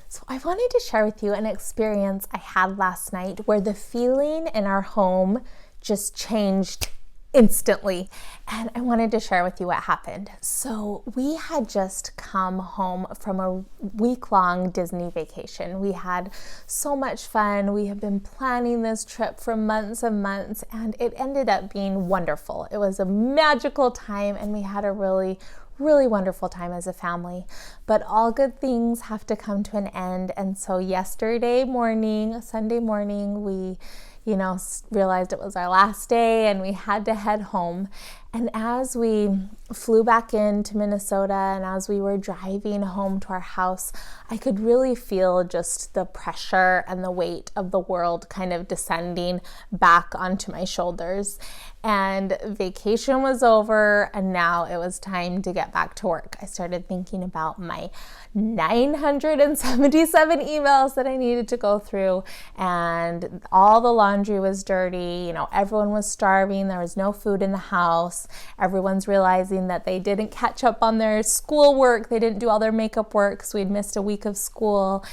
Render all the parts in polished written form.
So I wanted to share with you an experience I had last night where the feeling in our home just changed instantly. And I wanted to share with you what happened. So we had just come home from a week-long Disney vacation. We had so much fun. We have been planning this trip for months and months, and it ended up being wonderful. It was a magical time, and we had a really wonderful time as a family. But all good things have to come to an end. And so yesterday morning, Sunday morning, we realized it was our last day and we had to head home. And as we flew back into Minnesota and as we were driving home to our house, I could really feel just the pressure and the weight of the world kind of descending back onto my shoulders. And vacation was over and now it was time to get back to work. I started thinking about my 977 emails that I needed to go through, and all the laundry was dirty. Everyone was starving. There was no food in the house. Everyone's realizing that they didn't catch up on their schoolwork. They didn't do all their makeup work, so we'd missed a week of school.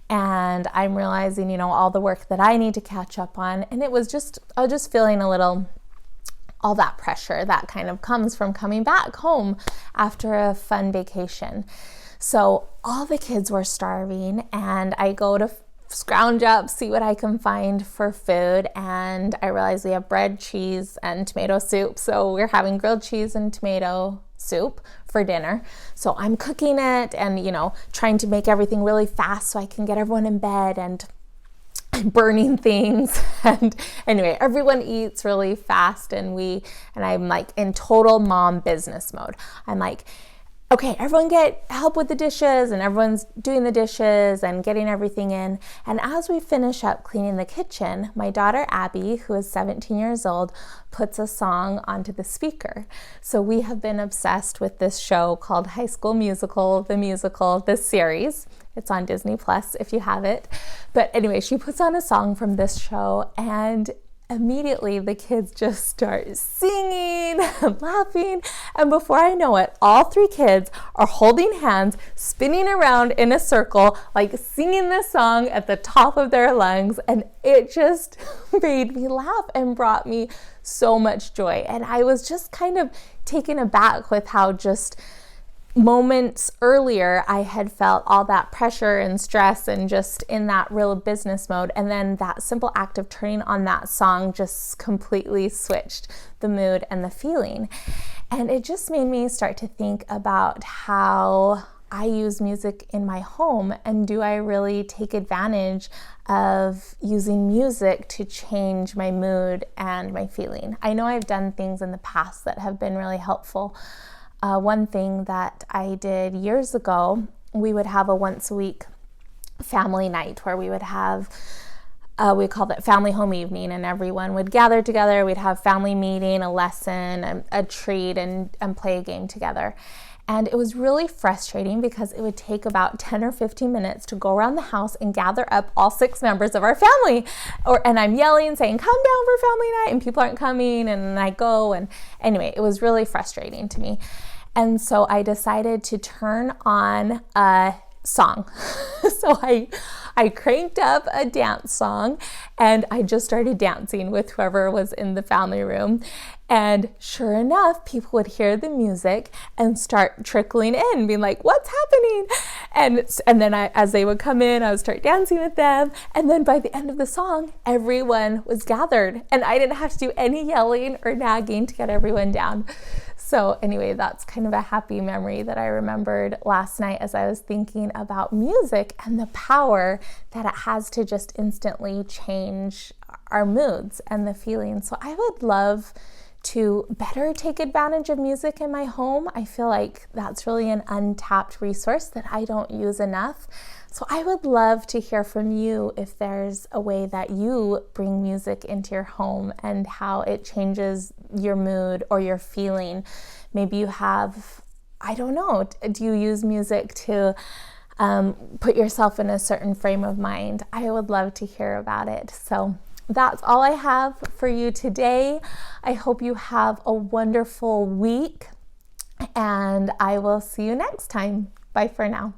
And I'm realizing, all the work that I need to catch up on. And I was just feeling all that pressure that kind of comes from coming back home after a fun vacation. So all the kids were starving, and I go to scrounge up, see what I can find for food, and I realize we have bread, cheese, and tomato soup. So we're having grilled cheese and tomato soup for dinner. So I'm cooking it and, trying to make everything really fast so I can get everyone in bed, and I'm burning things. And anyway, everyone eats really fast, and I'm like in total mom business mode. I'm like, okay, everyone get help with the dishes, and everyone's doing the dishes and getting everything in. And as we finish up cleaning the kitchen, my daughter Abby, who is 17 years old, puts a song onto the speaker. So we have been obsessed with this show called High School Musical, the musical, this series. It's on Disney Plus if you have it. But anyway, she puts on a song from this show, and immediately the kids just start singing and laughing, and before I know it, all three kids are holding hands, spinning around in a circle, like singing this song at the top of their lungs, and it just made me laugh and brought me so much joy. And I was just kind of taken aback with how just moments earlier I had felt all that pressure and stress and just in that real business mode, and then that simple act of turning on that song just completely switched the mood and the feeling. And it just made me start to think about how I use music in my home, and do I really take advantage of using music to change my mood and my feeling? I know I've done things in the past that have been really helpful. One thing that I did years ago, we would have a once a week family night where we would have, we called it family home evening, and everyone would gather together. We'd have family meeting, a lesson, a treat, and play a game together. And it was really frustrating because it would take about 10 or 15 minutes to go around the house and gather up all 6 members of our family. And I'm yelling, saying, come down for family night, and people aren't coming, and I go. And anyway, it was really frustrating to me. And so I decided to turn on a song. So I cranked up a dance song, and I just started dancing with whoever was in the family room. And sure enough, people would hear the music and start trickling in, being like, what's happening? And then as they would come in, I would start dancing with them. And then by the end of the song, everyone was gathered, and I didn't have to do any yelling or nagging to get everyone down. So anyway, that's kind of a happy memory that I remembered last night as I was thinking about music and the power that it has to just instantly change our moods and the feelings. So I would love to better take advantage of music in my home. I feel like that's really an untapped resource that I don't use enough. So I would love to hear from you if there's a way that you bring music into your home and how it changes your mood or your feeling. Maybe you have, I don't know, do you use music to put yourself in a certain frame of mind? I would love to hear about it. So that's all I have for you today. I hope you have a wonderful week, and I will see you next time. Bye for now.